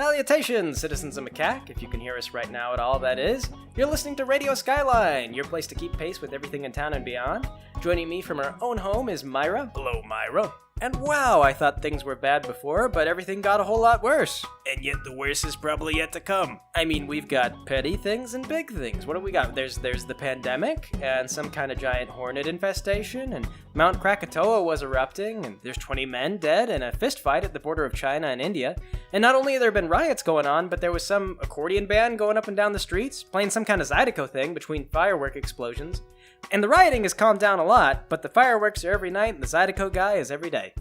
Salutations, citizens of Macaque, if you can hear us right now at all, that is. You're listening to Radio Skyline, your place to keep pace with everything in town and beyond. Joining me from her own home is Myra. Hello, Myra. And wow, I thought things were bad before, but everything got a whole lot worse. And yet the worst is probably yet to come. I mean, we've got petty things and big things. What do we got? There's the pandemic, and some kind of giant hornet infestation, and Mount Krakatoa was erupting, and there's 20 men dead, and a fist fight at the border of China and India. And not only have there been riots going on, but there was some accordion band going up and down the streets, playing some kind of zydeco thing between firework explosions. And the rioting has calmed down a lot, but the fireworks are every night, and the zydeco guy is every day.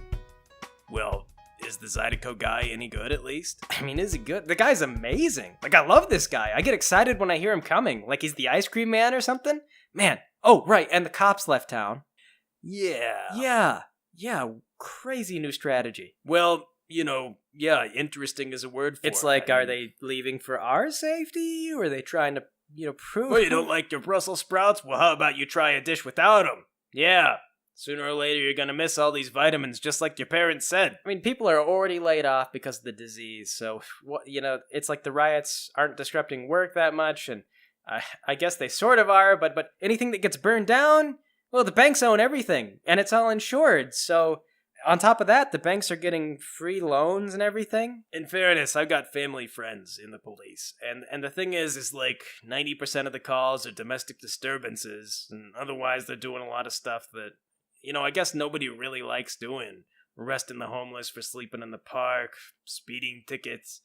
Well, is the zydeco guy any good at least? I mean, is he good? The guy's amazing. Like, I love this guy. I get excited when I hear him coming. Like he's the ice cream man or something. Man. Oh, right, and the cops left town. Yeah. Yeah, crazy new strategy. Well, interesting is a word for it. It's like, are they leaving for our safety, or are they trying to, prove... Well, you don't like your Brussels sprouts? Well, how about you try a dish without them? Yeah. Sooner or later, you're gonna miss all these vitamins, just like your parents said. I mean, people are already laid off because of the disease, so, it's like the riots aren't disrupting work that much, and I guess they sort of are, but anything that gets burned down, well, the banks own everything, and it's all insured, so... On top of that, the banks are getting free loans and everything. In fairness, I've got family friends in the police, and the thing is like 90% of the calls are domestic disturbances, and otherwise they're doing a lot of stuff that, I guess nobody really likes doing. Arresting the homeless for sleeping in the park, speeding tickets,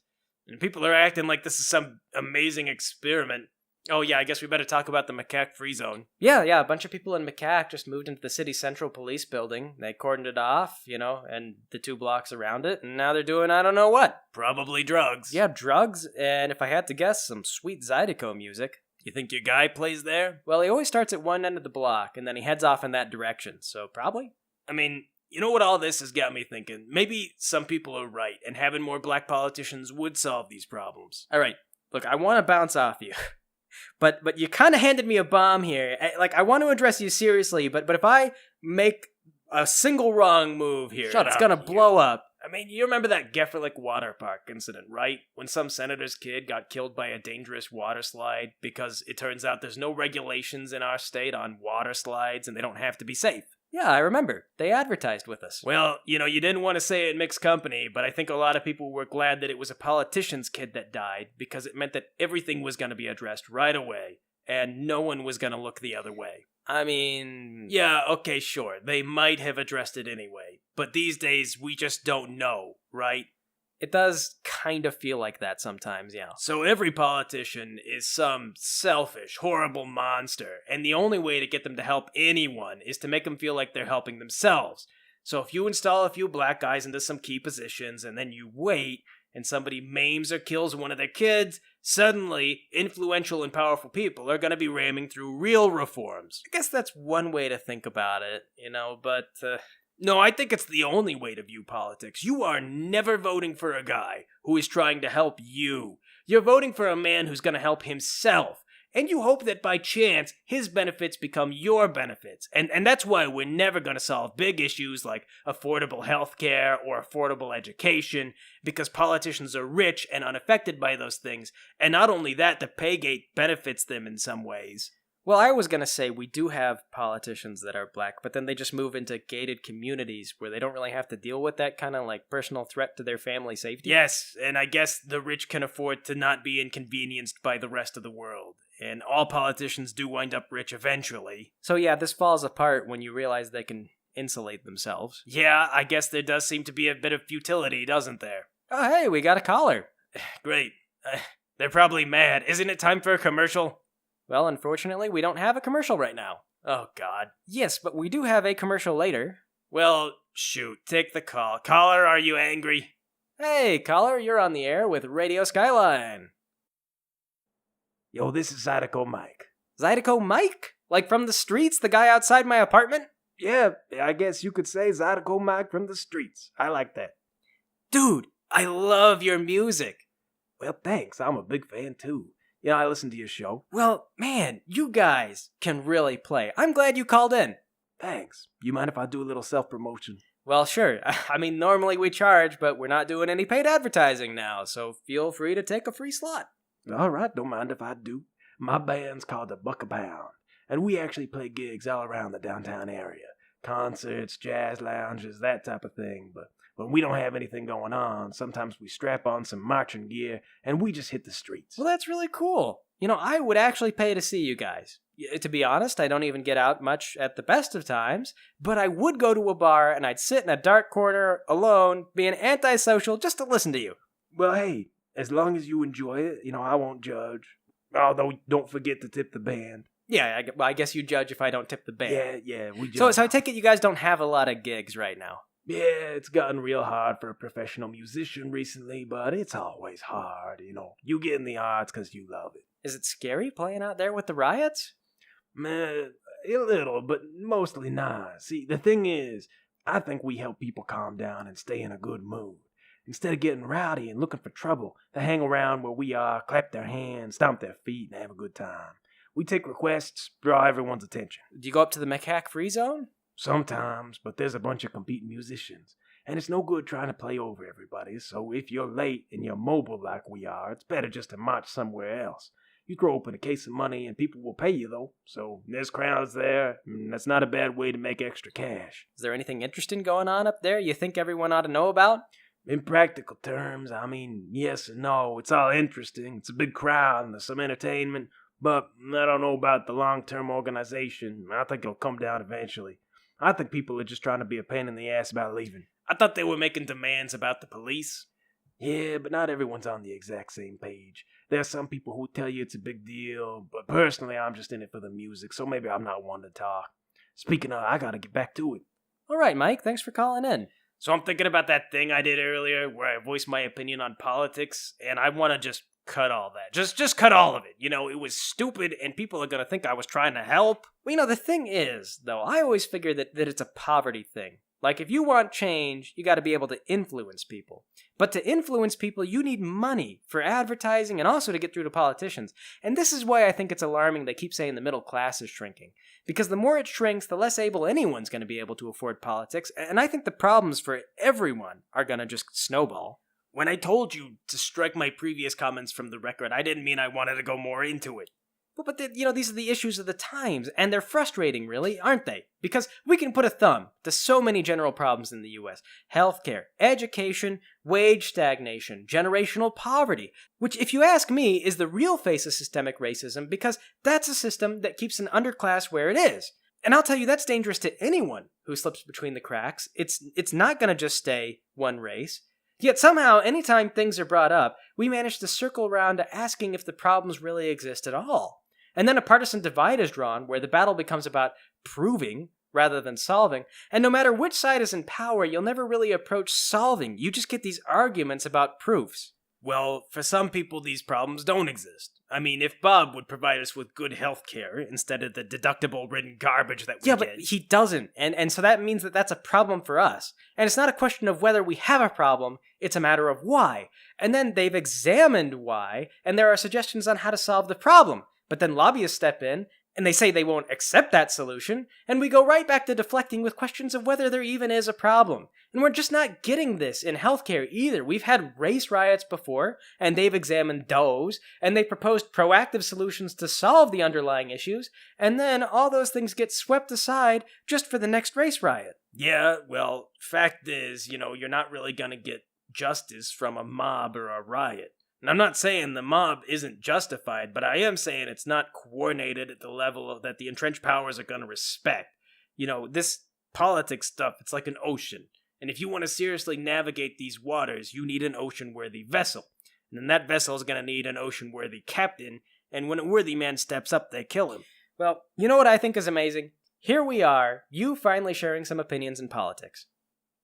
and people are acting like this is some amazing experiment. Oh yeah, I guess we better talk about the Macaque free zone. Yeah, a bunch of people in Macaque just moved into the city central police building. They cordoned it off, and the 2 blocks around it, and now they're doing I don't know what. Probably drugs. Yeah, drugs, and if I had to guess, some sweet zydeco music. You think your guy plays there? Well, he always starts at one end of the block, and then he heads off in that direction, so probably. I mean, you know what all this has got me thinking? Maybe some people are right, and having more black politicians would solve these problems. Alright, look, I want to bounce off you. But you kind of handed me a bomb here. I want to address you seriously, but if I make a single wrong move here, it's gonna blow up. I mean, you remember that Gefferlick water park incident, right? When some senator's kid got killed by a dangerous water slide because it turns out there's no regulations in our state on water slides and they don't have to be safe. Yeah, I remember. They advertised with us. Well, you didn't want to say it in mixed company, but I think a lot of people were glad that it was a politician's kid that died because it meant that everything was going to be addressed right away, and no one was going to look the other way. I mean... Yeah, okay, sure. They might have addressed it anyway, but these days we just don't know, right? It does kind of feel like that sometimes, yeah. So every politician is some selfish, horrible monster, and the only way to get them to help anyone is to make them feel like they're helping themselves. So if you install a few black guys into some key positions, and then you wait, and somebody maims or kills one of their kids, suddenly influential and powerful people are going to be ramming through real reforms. I guess that's one way to think about it, but... No, I think it's the only way to view politics. You are never voting for a guy who is trying to help you. You're voting for a man who's going to help himself. And you hope that by chance, his benefits become your benefits. And that's why we're never going to solve big issues like affordable health care or affordable education, because politicians are rich and unaffected by those things. And not only that, the pay gate benefits them in some ways. Well, I was going to say we do have politicians that are black, but then they just move into gated communities where they don't really have to deal with that kind of personal threat to their family safety. Yes, and I guess the rich can afford to not be inconvenienced by the rest of the world. And all politicians do wind up rich eventually. So yeah, this falls apart when you realize they can insulate themselves. Yeah, I guess there does seem to be a bit of futility, doesn't there? Oh, hey, we got a caller. Great. They're probably mad. Isn't it time for a commercial? Well, unfortunately, we don't have a commercial right now. Oh, God. Yes, but we do have a commercial later. Well, shoot, take the call. Caller, are you angry? Hey, caller, you're on the air with Radio Skyline. Yo, this is Zydeco Mike. Zydeco Mike? Like from the streets, the guy outside my apartment? Yeah, I guess you could say Zydeco Mike from the streets. I like that. Dude, I love your music. Well, thanks. I'm a big fan, too. I listen to your show. Well, man, you guys can really play. I'm glad you called in. Thanks. You mind if I do a little self-promotion? Well, sure. I mean, normally we charge, but we're not doing any paid advertising now, so feel free to take a free slot. All right, don't mind if I do. My band's called the Buck a Pound, and we actually play gigs all around the downtown area. Concerts, jazz lounges, that type of thing. But when we don't have anything going on, sometimes we strap on some marching gear and we just hit the streets. Well, that's really cool. I would actually pay to see you guys. To be honest, I don't even get out much at the best of times, but I would go to a bar and I'd sit in a dark corner alone, being antisocial just to listen to you. Well, hey, as long as you enjoy it, I won't judge. Although, don't forget to tip the band. Yeah, I guess you judge if I don't tip the band. Yeah, we judge. So I take it you guys don't have a lot of gigs right now. Yeah, it's gotten real hard for a professional musician recently, but it's always hard, You get in the arts because you love it. Is it scary playing out there with the riots? Man, a little, but mostly not. See, the thing is, I think we help people calm down and stay in a good mood. Instead of getting rowdy and looking for trouble, they hang around where we are, clap their hands, stomp their feet, and have a good time. We take requests, draw everyone's attention. Do you go up to the Macaque free zone? Sometimes, but there's a bunch of competing musicians, and it's no good trying to play over everybody, so if you're late and you're mobile like we are, it's better just to march somewhere else. You throw open a case of money and people will pay you, though, so there's crowds there, and that's not a bad way to make extra cash. Is there anything interesting going on up there you think everyone ought to know about? In practical terms, I mean, yes and no. It's all interesting. It's a big crowd and there's some entertainment, but I don't know about the long-term organization. I think it'll come down eventually. I think people are just trying to be a pain in the ass about leaving. I thought they were making demands about the police. Yeah, but not everyone's on the exact same page. There are some people who tell you it's a big deal, but personally I'm just in it for the music, so maybe I'm not one to talk. Speaking of, I gotta get back to it. All right, Mike, thanks for calling in. So I'm thinking about that thing I did earlier where I voiced my opinion on politics, and I want to just cut all that. Just cut all of it. It was stupid, and people are going to think I was trying to help. Well, the thing is, though, I always figure that it's a poverty thing. Like, if you want change, you got to be able to influence people. But to influence people, you need money for advertising and also to get through to politicians. And this is why I think it's alarming they keep saying the middle class is shrinking. Because the more it shrinks, the less able anyone's going to be able to afford politics. And I think the problems for everyone are going to just snowball. When I told you to strike my previous comments from the record, I didn't mean I wanted to go more into it. But these are the issues of the times, and they're frustrating, really, aren't they? Because we can put a thumb to so many general problems in the U.S. Healthcare, education, wage stagnation, generational poverty, which, if you ask me, is the real face of systemic racism, because that's a system that keeps an underclass where it is. And I'll tell you, that's dangerous to anyone who slips between the cracks. It's not going to just stay one race. Yet somehow, anytime things are brought up, we manage to circle around to asking if the problems really exist at all. And then a partisan divide is drawn where the battle becomes about proving rather than solving. And no matter which side is in power, you'll never really approach solving. You just get these arguments about proofs. Well, for some people, these problems don't exist. I mean, if Bob would provide us with good health care instead of the deductible-ridden garbage that we get... Yeah, but he doesn't. And so that means that that's a problem for us. And it's not a question of whether we have a problem, it's a matter of why. And then they've examined why, and there are suggestions on how to solve the problem. But then lobbyists step in, and they say they won't accept that solution, and we go right back to deflecting with questions of whether there even is a problem. And we're just not getting this in healthcare either. We've had race riots before, and they've examined those, and they proposed proactive solutions to solve the underlying issues, and then all those things get swept aside just for the next race riot. Yeah, well, fact is, you're not really gonna get justice from a mob or a riot. And I'm not saying the mob isn't justified, but I am saying it's not coordinated at the level that the entrenched powers are going to respect. This politics stuff, it's like an ocean. And if you want to seriously navigate these waters, you need an ocean-worthy vessel. And then that vessel is going to need an ocean-worthy captain, and when a worthy man steps up, they kill him. Well, you know what I think is amazing? Here we are, you finally sharing some opinions in politics.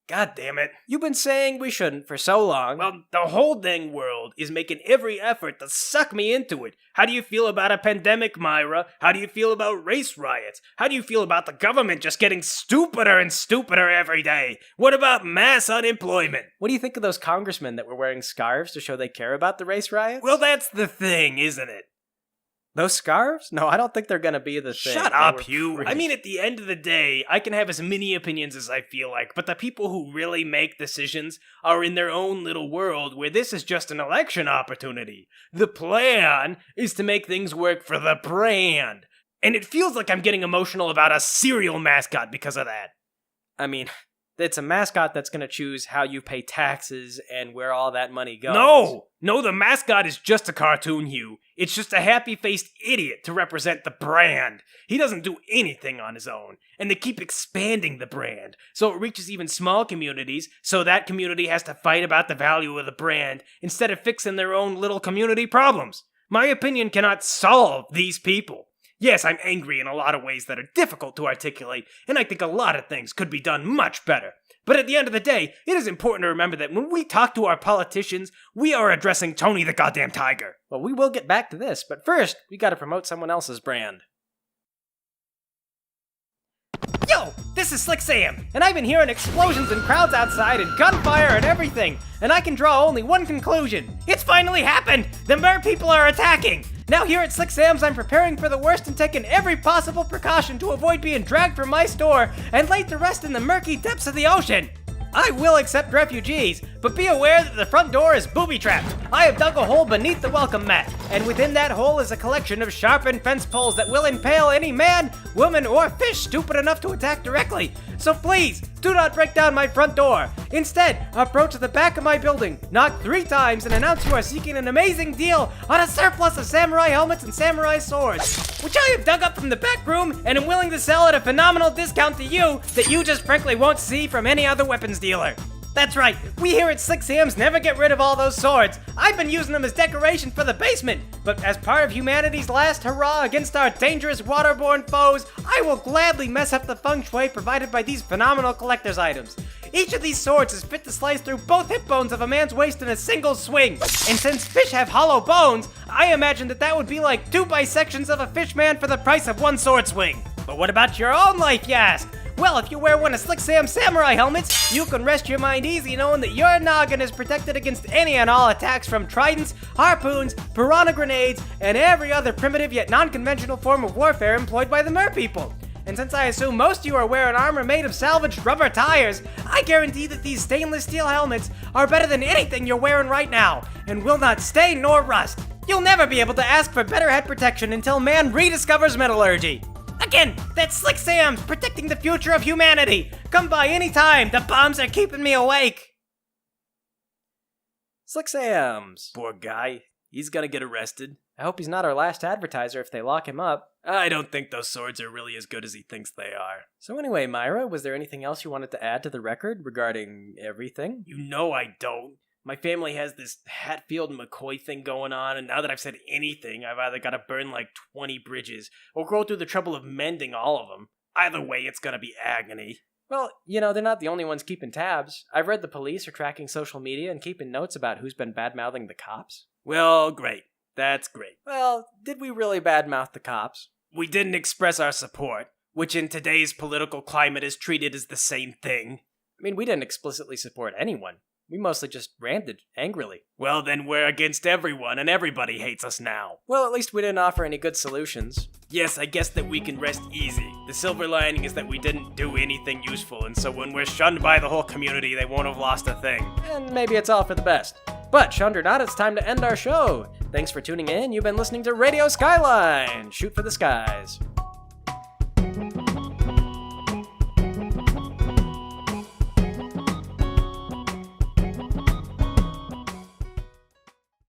God damn it. You've been saying we shouldn't for so long. Well, the whole dang world is making every effort to suck me into it. How do you feel about a pandemic, Myra? How do you feel about race riots? How do you feel about the government just getting stupider and stupider every day? What about mass unemployment? What do you think of those congressmen that were wearing scarves to show they care about the race riots? Well, that's the thing, isn't it? Those scarves? No, I don't think they're gonna be the thing. Shut They up, were Hugh. pretty- I mean, at the end of the day, I can have as many opinions as I feel like, but the people who really make decisions are in their own little world where this is just an election opportunity. The plan is to make things work for the brand. And it feels like I'm getting emotional about a cereal mascot because of that. I mean, it's a mascot that's gonna choose how you pay taxes and where all that money goes. No, the mascot is just a cartoon, Hugh. It's just a happy-faced idiot to represent the brand. He doesn't do anything on his own, and they keep expanding the brand, so it reaches even small communities, so that community has to fight about the value of the brand instead of fixing their own little community problems. My opinion cannot solve these people. Yes, I'm angry in a lot of ways that are difficult to articulate, and I think a lot of things could be done much better. But at the end of the day, it is important to remember that when we talk to our politicians, we are addressing Tony the goddamn Tiger. Well, we will get back to this, but first, we gotta promote someone else's brand. Yo, this is Slick Sam, and I've been hearing explosions and crowds outside and gunfire and everything, and I can draw only one conclusion. It's finally happened! The mer people are attacking! Now here at Slick Sam's, I'm preparing for the worst and taking every possible precaution to avoid being dragged from my store and laid to rest in the murky depths of the ocean. I will accept refugees, but be aware that the front door is booby-trapped. I have dug a hole beneath the welcome mat, and within that hole is a collection of sharpened fence poles that will impale any man, woman, or fish stupid enough to attack directly. So please, do not break down my front door. Instead, approach the back of my building, knock 3 times, and announce you are seeking an amazing deal on a surplus of samurai helmets and samurai swords, which I have dug up from the back room and am willing to sell at a phenomenal discount to you that you just frankly won't see from any other weapons dealer. That's right, we here at Slick Sam's never get rid of all those swords. I've been using them as decoration for the basement, but as part of humanity's last hurrah against our dangerous waterborne foes, I will gladly mess up the feng shui provided by these phenomenal collector's items. Each of these swords is fit to slice through both hip bones of a man's waist in a single swing. And since fish have hollow bones, I imagine that would be like 2 bisections of a fish man for the price of 1 sword swing. But what about your own life, you ask? Well, if you wear one of Slick Sam's samurai helmets, you can rest your mind easy knowing that your noggin is protected against any and all attacks from tridents, harpoons, piranha grenades, and every other primitive yet non-conventional form of warfare employed by the mer people. And since I assume most of you are wearing armor made of salvaged rubber tires, I guarantee that these stainless steel helmets are better than anything you're wearing right now, and will not stain nor rust. You'll never be able to ask for better head protection until man rediscovers metallurgy. Again, that's Slick Sam's, protecting the future of humanity. Come by anytime, the bombs are keeping me awake. Slick Sam's. Poor guy, he's gonna get arrested. I hope he's not our last advertiser if they lock him up. I don't think those swords are really as good as he thinks they are. So anyway, Myra, was there anything else you wanted to add to the record regarding everything? You know I don't. My family has this Hatfield McCoy thing going on, and now that I've said anything, I've either got to burn like 20 bridges or go through the trouble of mending all of them. Either way, it's gonna be agony. Well, you know, they're not the only ones keeping tabs. I've read the police are tracking social media and keeping notes about who's been bad-mouthing the cops. Well, great. That's great. Well, did we really badmouth the cops? We didn't express our support, which in today's political climate is treated as the same thing. I mean, we didn't explicitly support anyone. We mostly just ranted angrily. Well, then we're against everyone, and everybody hates us now. Well, at least we didn't offer any good solutions. Yes, I guess that we can rest easy. The silver lining is that we didn't do anything useful, and so when we're shunned by the whole community, they won't have lost a thing. And maybe it's all for the best. But, shunned or not, it's time to end our show. Thanks for tuning in. You've been listening to Radio Skyline. Shoot for the skies.